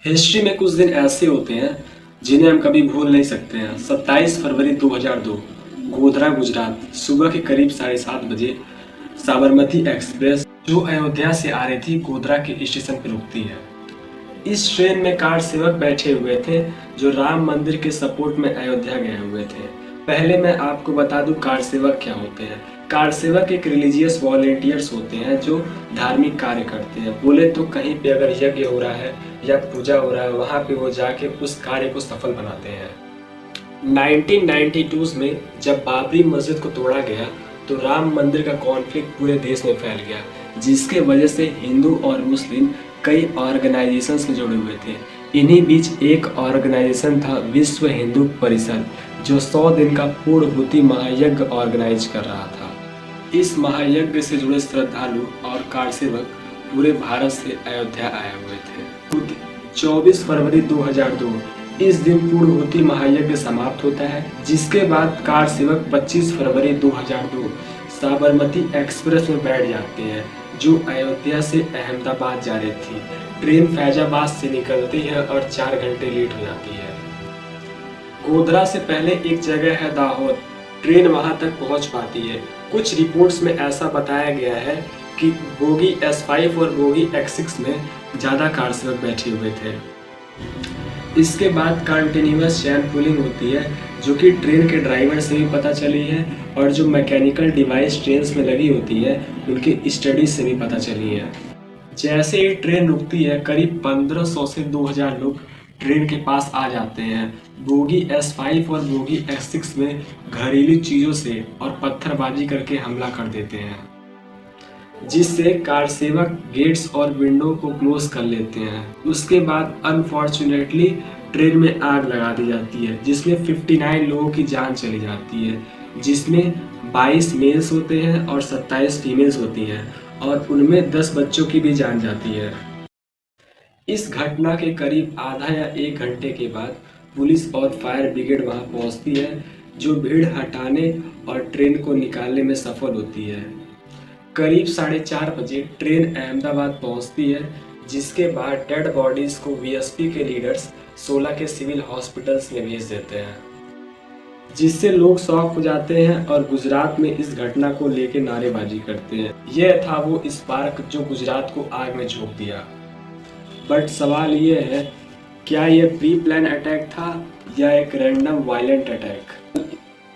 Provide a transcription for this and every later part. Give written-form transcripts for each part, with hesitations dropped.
History में कुछ दिन ऐसे होते हैं जिन्हें हम कभी भूल नहीं सकते हैं। 27 फरवरी 2002 गोधरा गुजरात, सुबह के करीब 7:30 बजे साबरमती एक्सप्रेस जो अयोध्या से आ रही थी गोधरा के स्टेशन पर रुकती है। इस ट्रेन में कार सेवक बैठे हुए थे जो राम मंदिर के सपोर्ट में अयोध्या गए हुए थे। पहले मैं आपको बता दूं कार सेवक क्या होते हैं। कार सेवक एक रिलीजियस वॉलेंटियर्स होते हैं जो धार्मिक कार्य करते हैं। बोले तो कहीं पे अगर यज्ञ हो रहा है या पूजा हो रहा है वहाँ पे वो जाके उस कार्य को सफल बनाते हैं। 1992 में जब बाबरी मस्जिद को तोड़ा गया तो राम मंदिर का कॉन्फ्लिक्ट पूरे देश में फैल गया, जिसके वजह से हिंदू और मुस्लिम कई ऑर्गेनाइजेशंस में जुड़े हुए थे। इन्हीं बीच एक ऑर्गेनाइजेशन था विश्व हिंदू परिषद जो 100 दिन का पूर्णभूति महायज्ञ ऑर्गेनाइज कर रहा था। इस महायज्ञ से जुड़े श्रद्धालु और कारसेवक पूरे भारत से अयोध्या आए हुए थे। 24 फरवरी 2002 इस दिन पूर्णभूति महायज्ञ समाप्त होता है, जिसके बाद कार सेवक 25 फरवरी 2002 साबरमती एक्सप्रेस में बैठ जाते हैं जो अयोध्या से अहमदाबाद जा रही थी। ट्रेन फैजाबाद से निकलती है और 4 घंटे लेट हो जाती है। गोधरा से पहले एक जगह है दाहोद, ट्रेन वहां तक पहुंच पाती है। कुछ रिपोर्ट्स में ऐसा बताया गया है कि बोगी S5 और बोगी X6 में ज़्यादा कार सेवक बैठे हुए थे। इसके बाद कंटिन्यूअस चैन पुलिंग होती है जो कि ट्रेन के ड्राइवर से भी पता चली है और जो मैकेनिकल डिवाइस ट्रेन में लगी होती है उनकी स्टडीज से भी पता चली है। जैसे ही ट्रेन रुकती है करीब 1500 से 2000 लोग ट्रेन के पास आ जाते हैं। बोगी S5 और बोगी S6 में घरेलू चीज़ों से और पत्थरबाजी करके हमला कर देते हैं, जिससे कार सेवक गेट्स और विंडो को क्लोज कर लेते हैं। उसके बाद अनफॉर्चुनेटली ट्रेन में आग लगा दी जाती है जिसमें 59 लोगों की जान चली जाती है, जिसमें 22 मेल्स होते हैं और 27 फीमेल्स होती हैं और उनमें 10 बच्चों की भी जान जाती है। इस घटना के करीब आधा या 1 घंटे के बाद पुलिस और फायर ब्रिगेड वहां पहुंचती है जो भीड़ हटाने और ट्रेन को निकालने में सफल होती है। करीब 4:30 बजे ट्रेन अहमदाबाद पहुंचती है, जिसके बाद डेड बॉडीज को वीएसपी के लीडर्स 16 के सिविल हॉस्पिटल्स में भेज देते हैं, जिससे लोग शॉक हो जाते हैं और गुजरात में इस घटना को लेकर नारेबाजी करते हैं। यह था वो स्पार्क जो गुजरात को आग में झोंक दिया। बट सवाल ये है, क्या यह प्री प्लान अटैक था या एक रैंडम वायलेंट अटैक?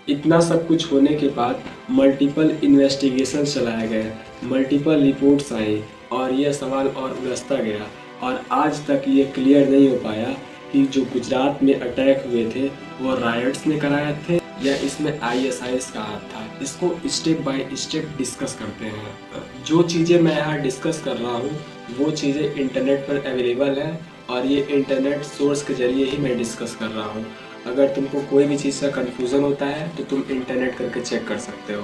इतना सब कुछ होने के बाद मल्टीपल इन्वेस्टिगेशन चलाए गए, मल्टीपल रिपोर्ट्स आई और यह सवाल और उलझता गया और आज तक ये क्लियर नहीं हो पाया कि जो गुजरात में अटैक हुए थे वो रायट्स ने कराए थे या इसमें ISIS का हाथ था। इसको स्टेप बाय स्टेप डिस्कस करते हैं। जो चीज़ें मैं यहाँ डिस्कस कर रहा हूँ वो चीज़ें इंटरनेट पर अवेलेबल है और ये इंटरनेट सोर्स के ज़रिए ही मैं डिस्कस कर रहा हूँ। अगर तुमको कोई भी चीज़ का कन्फ्यूज़न होता है तो तुम इंटरनेट करके चेक कर सकते हो।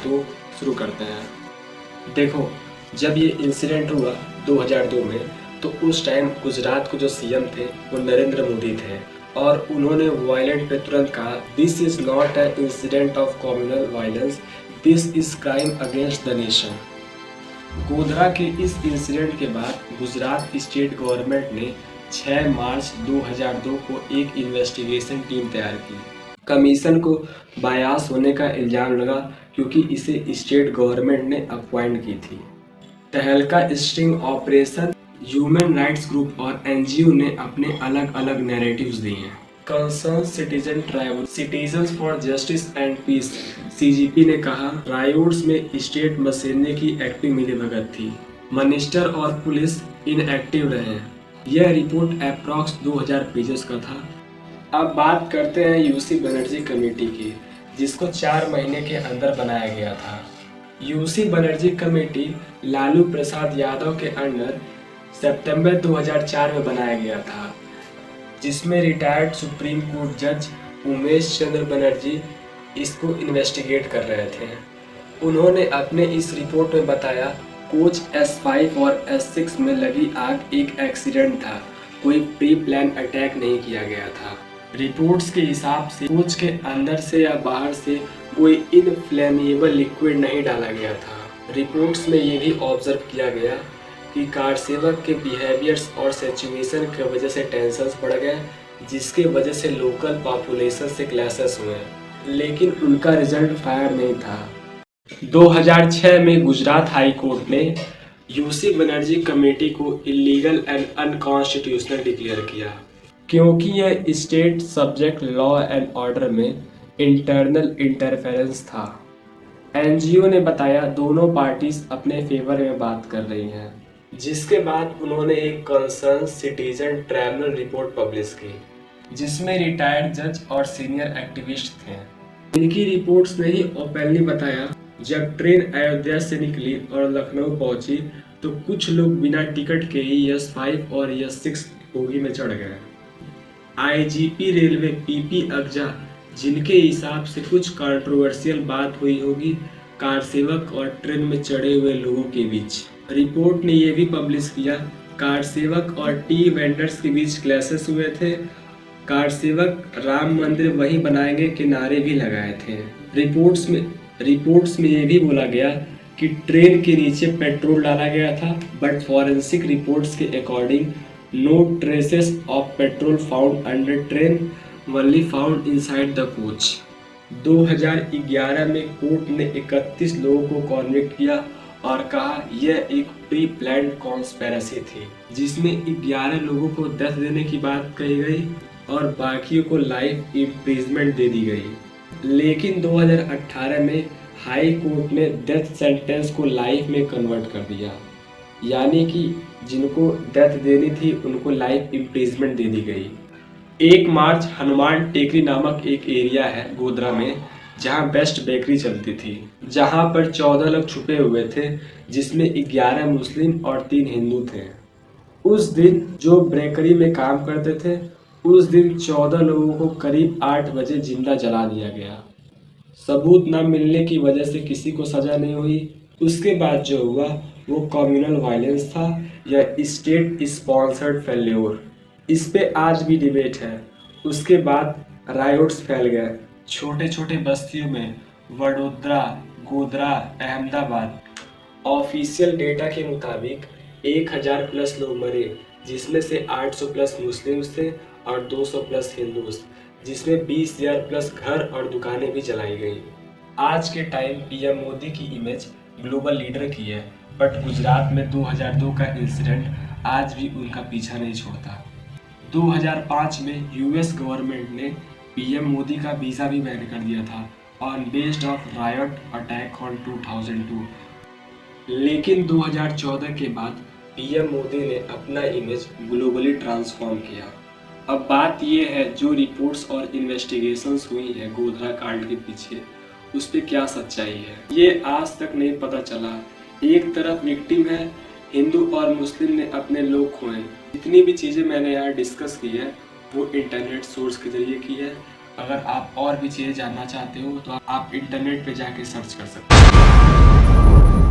तो शुरू करते हैं। देखो, जब ये इंसिडेंट हुआ 2002 में तो उस टाइम गुजरात को जो CM थे वो नरेंद्र मोदी थे और उन्होंने वायलेंट पे तुरंत कहा, this is not an incident of communal violence, this is crime against the nation. Godhra के इस इंसिडेंट के बाद गुजरात स्टेट गवर्नमेंट ने 6 मार्च 2002 को एक इन्वेस्टिगेशन टीम तैयार की। कमीशन को बायास होने का इल्ज़ाम लगा क्योंकि इसे स्टेट गवर्नमेंट ने अपॉइंट की थी। Tehelka sting operation, human rights group और NGO ने अपने अलग अलग नैरेटिव्स दिए हैं। Concern citizen tribunal, citizens for justice and peace CGP ने कहा, रायोट्स में स्टेट मशीनरी की एक्टिव मिलीभगत थी, मिनिस्टर और पुलिस इनएक्टिव रहे। यह रिपोर्ट अप्रॉक्स 2000 पेजेस का था। अब बात करते हैं UC बनर्जी कमेटी की, जिसको 4 महीने के अंदर बनाया गया था। UC बनर्जी कमेटी लालू प्रसाद यादव के अंडर सितंबर 2004 में बनाया गया था, जिसमें रिटायर्ड सुप्रीम कोर्ट जज उमेश चंद्र बनर्जी इसको इन्वेस्टिगेट कर रहे थे। उन्होंने अपने इस रिपोर्ट में बताया, कोच S5 और S6 में लगी आग एक एक्सीडेंट था, कोई प्री प्लान अटैक नहीं किया गया था। रिपोर्ट्स के हिसाब से कोच के अंदर से या बाहर से कोई इनफ्लेमेबल लिक्विड नहीं डाला गया था। रिपोर्ट्स में ये भी ऑब्जर्व किया गया कि कार सेवक के बिहेवियर्स और सिचुएशन की वजह से टेंशन्स बढ़ गए, जिसके वजह से लोकल पॉपुलेशन से क्लैशेस हुए, लेकिन उनका रिजल्ट फायर नहीं था। 2006 में गुजरात हाई कोर्ट ने यूसी बनर्जी कमेटी को इलीगल एंड अनकॉन्स्टिट्यूशनल डिक्लेयर किया, क्योंकि यह state subject law and order में इंटरनल इंटरफेरेंस था। एनजीओ ने बताया दोनों पार्टीज अपने फेवर में बात कर रही हैं, जिसके बाद उन्होंने एक concern citizen tribunal report publish की, जिसमें रिटायर्ड जज और सीनियर एक्टिविस्ट थे। इनकी रिपोर्ट्स ने ही ओपनली बताया, जब ट्रेन अयोध्या से निकली और लखनऊ पहुंची तो कुछ लोग बिना टिकट के ही यस-5 और यस-6 बोगी में चढ़ गए। आईजीपी रेलवे पीपी अगजा, जिनके हिसाब से कुछ कंट्रोवर्शियल बात हुई होगी कार सेवक और ट्रेन में चढ़े हुए लोगों के बीच। रिपोर्ट ने यह भी पब्लिश किया, कार सेवक और टी वेंडर्स के बीच क्लैशेस हुए थे। कार सेवक राम मंदिर वहीं बनाएंगे के नारे भी लगाए थे। रिपोर्ट्स में यह भी बोला गया कि ट्रेन के नीचे पेट्रोल डाला गया था, बट फॉरेंसिक रिपोर्ट्स के according no traces of petrol found under train, only found inside the coach. 2011 में कोर्ट ने 31 लोगों को कॉन्विक्ट किया और कहा यह एक प्री प्लान्ड कॉन्स्पिरेसी थी, जिसमें 11 लोगों को डेथ देने की बात कही गई और बाकियों को लाइफ इम्प्रिजमेंट दे दी गई। लेकिन 2018 में हाई कोर्ट ने डेथ सेंटेंस को लाइफ में कन्वर्ट कर दिया, यानी कि जिनको डेथ देनी थी उनको लाइफ इम्प्रिजमेंट दे दी गई। 1 मार्च हनुमान टेकरी नामक एक एरिया है गोधरा में, जहां बेस्ट बेकरी चलती थी, जहां पर 14 लोग छुपे हुए थे, जिसमें 11 मुस्लिम और 3 हिंदू थे। उस दिन जो बेकरी में काम करते थे, उस दिन 14 लोगों को करीब 8 बजे जिंदा जला दिया गया। सबूत न मिलने की वजह से किसी को सजा नहीं हुई। उसके बाद जो हुआ वो कम्युनल वायलेंस था या स्टेट स्पॉन्सर्ड फेल्योर, इस पे आज भी डिबेट है। उसके बाद रायोट्स फैल गए छोटे छोटे बस्तियों में, वडोदरा, गोधरा, अहमदाबाद। ऑफिशियल डेटा के मुताबिक 1000 प्लस लोग मरे, जिसमें से 800 प्लस मुस्लिम्स थे और 200 प्लस हिंदूज, जिसमें 20,000 प्लस घर और दुकानें भी जलाई गई। आज के टाइम पीएम मोदी की इमेज ग्लोबल लीडर की है, बट गुजरात में 2002 का इंसिडेंट आज भी उनका पीछा नहीं छोड़ता। 2005 में यूएस गवर्नमेंट ने पीएम मोदी का वीज़ा भी बैन कर दिया था on based of riot attack on 2002। लेकिन 2014 के बाद पीएम मोदी ने अपना इमेज ग्लोबली ट्रांसफॉर्म किया। अब बात ये है, जो रिपोर्ट्स और इन्वेस्टिगेशंस हुई हैं गोधरा कांड के पीछे, उस पर क्या सच्चाई है, ये आज तक नहीं पता चला। एक तरफ विक्टिम है, हिंदू और मुस्लिम ने अपने लोग खोए। जितनी भी चीज़ें मैंने यहाँ डिस्कस की है वो इंटरनेट सोर्स के जरिए की है। अगर आप और भी चीज़ें जानना चाहते हो तो आप इंटरनेट पे जाके सर्च कर सकते हो।